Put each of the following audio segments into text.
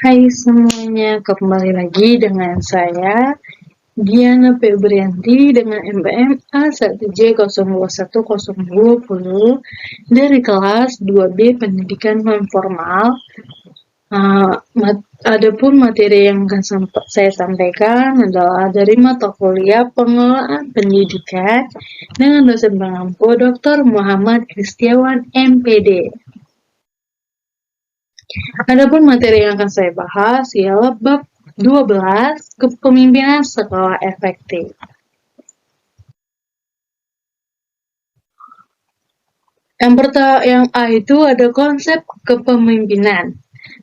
Hai semuanya, kembali lagi dengan saya Diana Febrianti dengan NPM A1J021020 dari kelas 2B Pendidikan Non-Formal. Adapun materi yang akan saya sampaikan adalah dari mata kuliah Pengelolaan Pendidikan dengan dosen pengampu Dr. Muhammad Kristiawan MPD. Adapun materi yang akan saya bahas ialah bab 12 Kepemimpinan Sekolah Efektif. Yang A itu ada konsep kepemimpinan.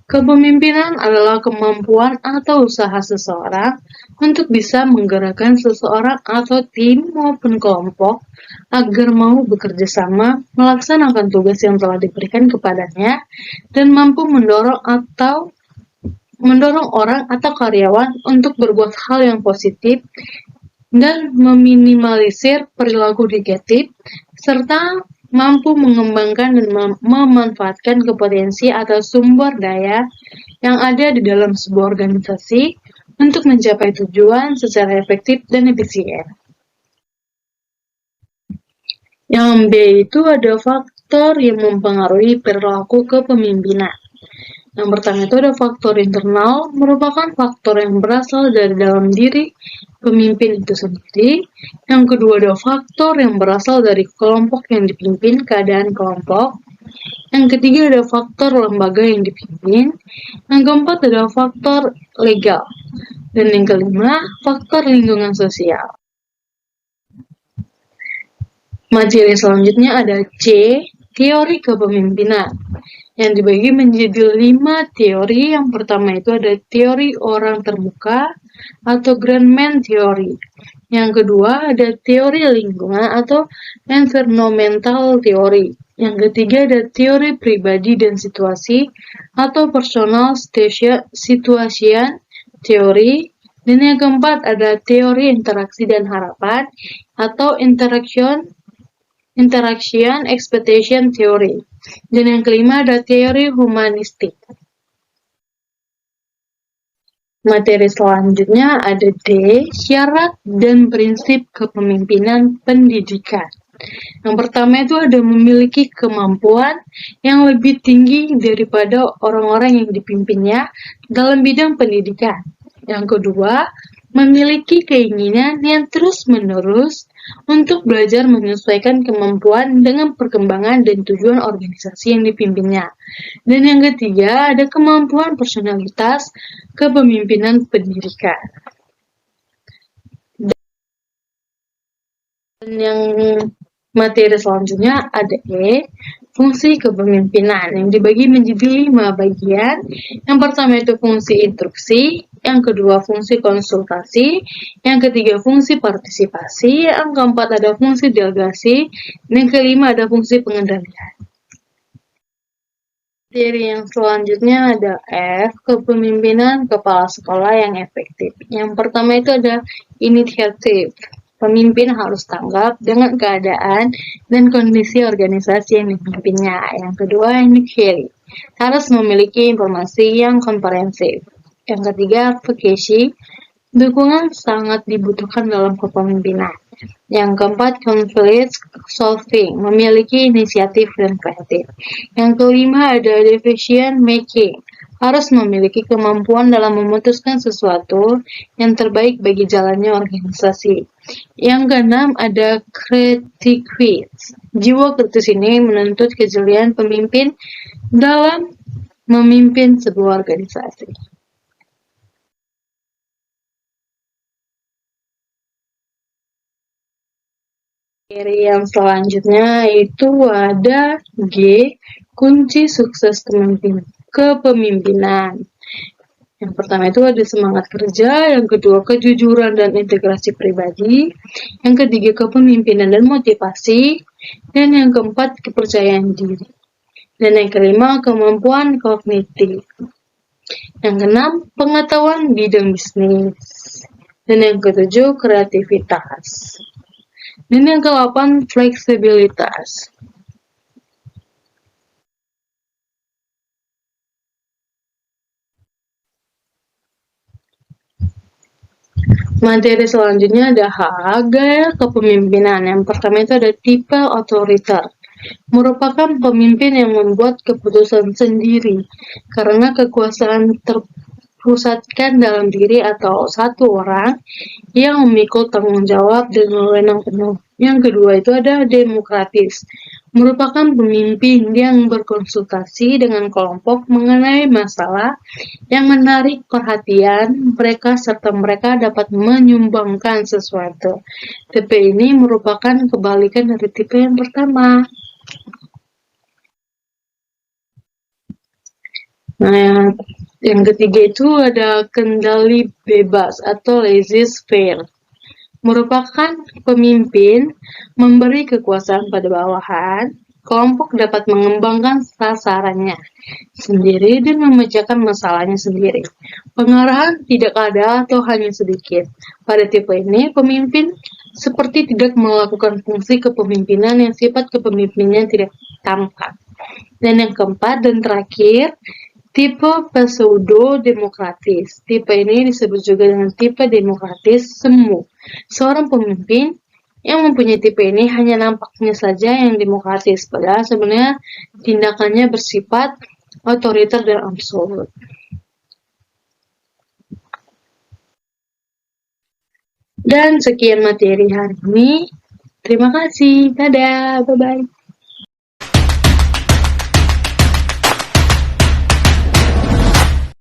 Kepemimpinan adalah kemampuan atau usaha seseorang untuk bisa menggerakkan seseorang atau tim maupun kelompok agar mau bekerja sama, melaksanakan tugas yang telah diberikan kepadanya, dan mampu mendorong orang atau karyawan untuk berbuat hal yang positif dan meminimalisir perilaku negatif, serta mampu mengembangkan dan memanfaatkan kompetensi atau sumber daya yang ada di dalam sebuah organisasi untuk mencapai tujuan secara efektif dan efisien. Yang B itu ada faktor yang mempengaruhi perilaku kepemimpinan. Yang pertama itu ada faktor internal, merupakan faktor yang berasal dari dalam diri pemimpin itu sendiri. Yang kedua ada faktor yang berasal dari kelompok yang dipimpin, keadaan kelompok. Yang ketiga ada faktor lembaga yang dipimpin. Yang keempat ada faktor legal. Dan yang kelima, faktor lingkungan sosial. Materi selanjutnya ada C, teori kepemimpinan, yang dibagi menjadi 5 teori. Yang pertama itu ada teori orang terbuka atau Grandman Theory. Yang kedua ada teori lingkungan atau Environmental Theory. Yang ketiga ada teori pribadi dan situasi atau Personal Situation Theory. Dan yang keempat ada teori interaksi dan harapan atau Interaction Expectation Theory. Dan yang kelima ada teori humanistik. Materi selanjutnya ada D, syarat dan prinsip kepemimpinan pendidikan. Yang pertama itu ada memiliki kemampuan yang lebih tinggi daripada orang-orang yang dipimpinnya dalam bidang pendidikan. Yang kedua, memiliki keinginan yang terus-menerus untuk belajar menyesuaikan kemampuan dengan perkembangan dan tujuan organisasi yang dipimpinnya. Dan yang ketiga, ada kemampuan personalitas kepemimpinan pendidikan. Dan yang materi selanjutnya ada E, fungsi kepemimpinan, yang dibagi menjadi 5 bagian. Yang pertama itu fungsi instruksi, yang kedua fungsi konsultasi, yang ketiga fungsi partisipasi, yang keempat ada fungsi delegasi, dan yang kelima ada fungsi pengendalian. Materi yang selanjutnya ada F, kepemimpinan kepala sekolah yang efektif. Yang pertama itu ada inisiatif. Pemimpin harus tanggap dengan keadaan dan kondisi organisasi yang dipimpinnya. Yang kedua, inquiry. Harus memiliki informasi yang komprehensif. Yang ketiga, advocacy. Dukungan sangat dibutuhkan dalam kepemimpinan. Yang keempat, conflict solving, memiliki inisiatif dan kreatif. Yang kelima ada decision making, harus memiliki kemampuan dalam memutuskan sesuatu yang terbaik bagi jalannya organisasi. Yang keenam ada creativity, jiwa kritis ini menuntut kejelian pemimpin dalam memimpin sebuah organisasi. Materi yang selanjutnya itu ada G, kunci sukses kepemimpinan. Yang pertama itu ada semangat kerja, yang kedua kejujuran dan integrasi pribadi, yang ketiga kepemimpinan dan motivasi, dan yang keempat kepercayaan diri. Dan yang kelima kemampuan kognitif. Yang keenam pengetahuan bidang bisnis. Dan yang ketujuh kreativitas. Dan yang ke-8 fleksibilitas. Materi selanjutnya ada gaya kepemimpinan. Yang pertama itu ada tipe otoriter. Merupakan pemimpin yang membuat keputusan sendiri karena kekuasaan terpusatkan dalam diri atau satu orang yang memikul tanggung jawab dan wewenang penuh. Yang kedua itu ada demokratis. Merupakan pemimpin yang berkonsultasi dengan kelompok mengenai masalah yang menarik perhatian mereka serta mereka dapat menyumbangkan sesuatu. Tipe ini merupakan kebalikan dari tipe yang pertama. Nah, yang ketiga itu ada kendali bebas atau laissez-faire. Merupakan pemimpin memberi kekuasaan pada bawahan, kelompok dapat mengembangkan sasarannya sendiri dan memecahkan masalahnya sendiri. Pengarahan tidak ada atau hanya sedikit. Pada tipe ini, pemimpin seperti tidak melakukan fungsi kepemimpinan yang sifat kepemimpinannya tidak tampak. Dan yang keempat dan terakhir, tipe pseudo-demokratis. Tipe ini disebut juga dengan tipe demokratis semu. Seorang pemimpin yang mempunyai tipe ini hanya nampaknya saja yang demokratis, padahal sebenarnya tindakannya bersifat otoriter dan absolut. Dan sekian materi hari ini. Terima kasih. Dadah. Bye-bye.